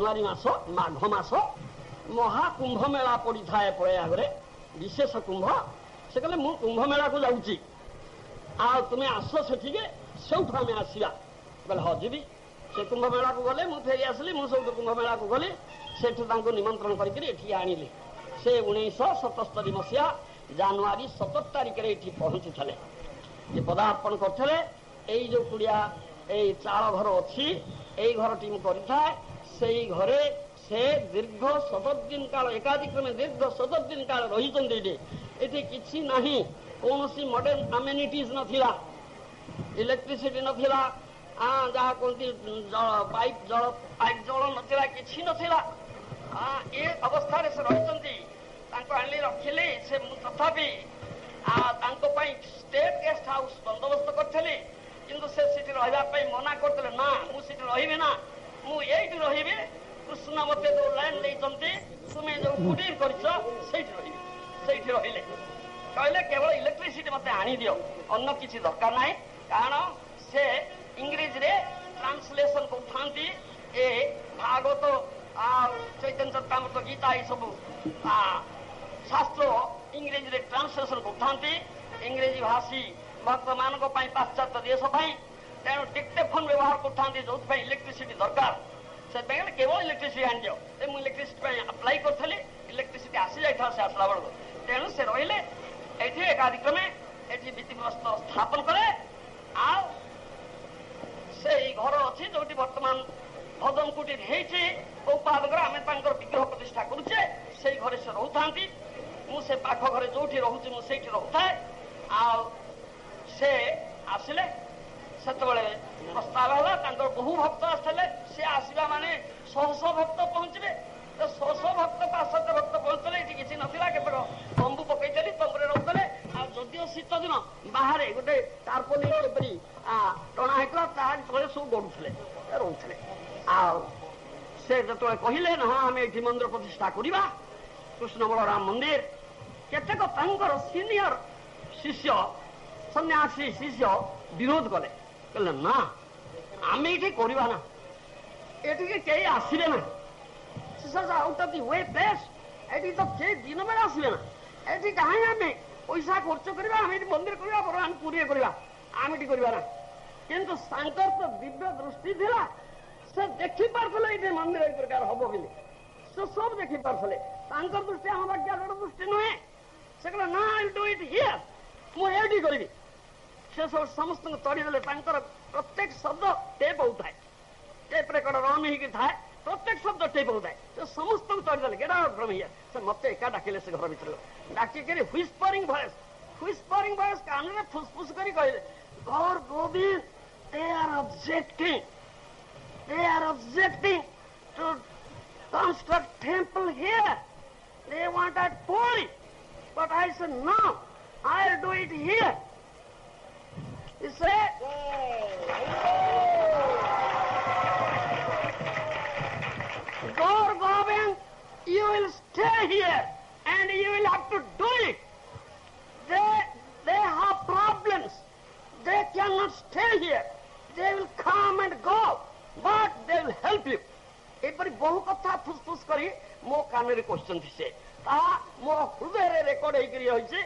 ଜାନୁଆରୀ ମାସ ମାଘ ମାସ ମହାକୁମ୍ଭ ମେଳା ପଡ଼ିଥାଏ ପ୍ରୟାଗରେ ବିଶେଷ କୁମ୍ଭ। ସେ କହିଲେ ମୁଁ କୁମ୍ଭ ମେଳାକୁ ଯାଉଛି, ଆଉ ତୁମେ ଆସ ସେଠିକି, ସେଇଠୁ ଆମେ ଆସିବା। କହିଲେ ହଁ ଯିବି। ସେ କୁମ୍ଭ ମେଳାକୁ ଗଲେ, ମୁଁ ଫେରି ଆସିଲି। ମୁଁ ସେଇଠୁ କୁମ୍ଭ ମେଳାକୁ ଗଲି, ସେଠୁ ତାଙ୍କୁ ନିମନ୍ତ୍ରଣ କରିକିରି ଏଠିକି ଆଣିଲି। ସେ 1977 ମସିହା ଜାନୁଆରୀ 17 ତାରିଖରେ ଏଠି ପହଞ୍ଚିଥିଲେ। ଯେ ପଦାର୍ପଣ କରିଥିଲେ। ଏଇ ଯୋଉ କୁଡ଼ିଆ ଏଇ ଚାଳ ଘର ଅଛି, ଏଇ ଘରଟି ମୁଁ କରିଥାଏ। ସେଇ ଘରେ ସେ ଦୀର୍ଘ 17 କାଳ ଏକାଧିକ୍ରମେ ଦୀର୍ଘ 17 କାଳ ରହିଛନ୍ତି। ଏଠି ଏଠି କିଛି ନାହିଁ, କୌଣସି ମଡର୍ନ ଆମେନିଟିଜ ନଥିଲା, ଇଲେକ୍ଟ୍ରିସିଟି ନଥିଲା, ଯାହା କୁହନ୍ତି ପାଇପ୍ ଜଳ ନଥିଲା, କିଛି ନଥିଲା। ଏ ଅବସ୍ଥାରେ ସେ ରହିଛନ୍ତି। ତାଙ୍କୁ ଆଣିଲି ରଖିଲି। ସେ ମୁଁ ତଥାପି ତାଙ୍କ ପାଇଁ ଷ୍ଟେଟ୍ ଗେଷ୍ଟ ହାଉସ୍ ବନ୍ଦୋବସ୍ତ କରିଥିଲି, କିନ୍ତୁ ସେ ସେଠି ରହିବା ପାଇଁ ମନା କରିଥିଲେ। ନା ମୁଁ ସେଠି ରହିବି ନା, ମୁଁ ଏଇଠି ରହିବି। କୃଷ୍ଣ ମତେ ଯୋଉ ଲ୍ୟାଣ୍ଡ ଦେଇଛନ୍ତି, ତୁମେ ଯୋଉ କୁଡିର କରିଛ ସେଇଠି ରହିବି। ସେଇଠି ରହିଲେ। କହିଲେ କେବଳ ଇଲେକ୍ଟ୍ରିସିଟି ମତେ ଆଣିଦିଅ, ଅନ୍ୟ କିଛି ଦରକାର ନାହିଁ। କାରଣ ସେ ଇଂରେଜୀରେ ଟ୍ରାନ୍ସଲେସନ କରୁଥାନ୍ତି ଏ ଭାଗବତ ଚୈତନ୍ୟ ଚରିତାମୃତ ଗୀତା ଏସବୁ ଶାସ୍ତ୍ର ଇଂରେଜୀରେ ଟ୍ରାନ୍ସଲେସନ କରୁଥାନ୍ତି ଇଂରେଜୀ ଭାଷୀ ଭକ୍ତମାନଙ୍କ ପାଇଁ, ପାଶ୍ଚାତ୍ୟ ଦେଶ ପାଇଁ। ତେଣୁ ଡିକ୍ଟେଫୋନ ବ୍ୟବହାର କରୁଥାନ୍ତି, ଯୋଉଥିପାଇଁ ଇଲେକ୍ଟ୍ରିସିଟି ଦରକାର। ସେଥିପାଇଁ କେବଳ ଇଲେକ୍ଟ୍ରିସିଟି ଆଣିଦିଅ। ମୁଁ ଇଲେକ୍ଟ୍ରିସିଟି ପାଇଁ ଆପ୍ଲାଏ କରିଥିଲି, ଇଲେକ୍ଟ୍ରିସିଟି ଆସିଯାଇଥିଲା ସେ ଆସିଲା ବେଳକୁ। ତେଣୁ ସେ ରହିଲେ ଏଠି ଏକାଧିକ୍ରମେ ଏଠି ଭିତ୍ତିପ୍ରସ୍ତର ସ୍ଥାପନ କଲେ। ଆଉ ସେଇ ଘର ଅଛି ଯୋଉଠି ବର୍ତ୍ତମାନ ଭଜନ କୁଟୀର ହେଇଛି ଗୋପାଳଙ୍କର, ଆମେ ତାଙ୍କର ବିଗ୍ରହ ପ୍ରତିଷ୍ଠା କରୁଛେ। ସେଇ ଘରେ ସେ ରହୁଥାନ୍ତି। ମୁଁ ସେ ପାଖ ଘରେ ଯୋଉଠି ରହୁଛି ମୁଁ ସେଇଠି ରହୁଥାଏ। ଆଉ ସେ ଆସିଲେ, ସେତେବେଳେ ପ୍ରସ୍ତାବ ହେଲା, ତାଙ୍କର ବହୁ ଭକ୍ତ ଆସିଥିଲେ। ସେ ଆସିବା ମାନେ 100 ଭକ୍ତ ପହଞ୍ଚିବେ। ତ 100 ଭକ୍ତ 500 ଭକ୍ତ ପହଞ୍ଚିଲେ। ଏଠି କିଛି ନଥିଲା, କେବଳ ତମ୍ବୁ ପକେଇଥିଲି, ତମ୍ବୁରେ ରହୁଥିଲେ। ଆଉ ଯଦିଓ ଶୀତ ଦିନ ବାହାରେ ଗୋଟେ ଟାର୍ପୋଲିନ ଯେପରି ଟଣା ହେଇଥିଲା, ତାହା ତଳେ ସବୁ ଗଡୁଥିଲେ, ରହୁଥିଲେ। ଆଉ ସେ ଯେତେବେଳେ କହିଲେ ନା ଆମେ ଏଠି ମନ୍ଦିର ପ୍ରତିଷ୍ଠା କରିବା, କୃଷ୍ଣ ବଳରାମ ମନ୍ଦିର, କେତେକ ତାଙ୍କର ସିନିୟର ଶିଷ୍ୟ ସନ୍ନ୍ୟାସୀ ଶିଷ୍ୟ ବିରୋଧ କଲେ। କହିଲେ ନା ଆମେ ଏଠି କରିବା ନା, ଏଠିକି କେହି ଆସିବେ ନା। Out of the we place, ଏଠି ତ କେହି ଦିନ ବେଳେ ଆସିବେ ନା। ଏଠି କାହିଁ ଆମେ ପଇସା ଖର୍ଚ୍ଚ କରିବା, ଆମେ ଏଠି ମନ୍ଦିର କରିବା, ବରଂ ଆମେ ପୁରୀରେ କରିବା, ଆମେ ଏଠି କରିବା ନା। କିନ୍ତୁ ତାଙ୍କର ତ ଦିବ୍ୟ ଦୃଷ୍ଟି ଥିଲା, ସେ ଦେଖିପାରୁଥିଲେ ଏଠି ମନ୍ଦିର ଏଇ ପ୍ରକାର ହବ ବୋଲି। ସେ ସବୁ ଦେଖିପାରୁଥିଲେ। ତାଙ୍କର ଦୃଷ୍ଟି ଆମ ବାକ୍ୟର ଦୃଷ୍ଟି ନୁହେଁ। ସେ କହିଲେ ନା, ଆଇଲ୍ ଡୁ ଇଟ୍ ହିୟର୍, ମୁଁ ଏଇଠି କରିବି। ସେ ସବୁ ସମସ୍ତଙ୍କୁ ତଡ଼ିଦେଲେ। ତାଙ୍କର ପ୍ରତ୍ୟେକ ଶବ୍ଦ ଟେପ୍ ହଉଥାଏ, ଟେପ୍ ରେକର୍ଡ ରନ୍ ହେଇକି ଥାଏ, ପ୍ରତ୍ୟେକ ଶବ୍ଦ ଟେପ୍ ହଉଥାଏ। ସେ ସମସ୍ତଙ୍କୁ ତଡ଼ିଦେଲେ, ଗେଟ୍ ଆଉଟ୍ ଫ୍ରମ୍ ହିୟର୍। ସେ ମତେ ଏକା ଡାକିଲେ ସେ ଘର ଭିତରକୁ। ଡାକିକରି ହ୍ୱିସ୍ପରିଂ ଭଏସ୍ କାନରେ ଫୁସଫୁସ କରି କହିଲେ, ଗୌର Gobinda, they are objecting to construct temple here. They want that Puri. But I said, no, I'll do it here. He said, Gaur Govind, you will stay here and you will have to do it. They have problems. They cannot stay here. They will come and go, but they will help you. ଏପରି ବହୁ କଥା ଫୁସଫୁସ କରି ମୋ କାନରେ କହିଛନ୍ତି। ସେ ତାହା ମୋ ହୃଦୟରେ ରେକର୍ଡ ହେଇକରି ରହିଛି।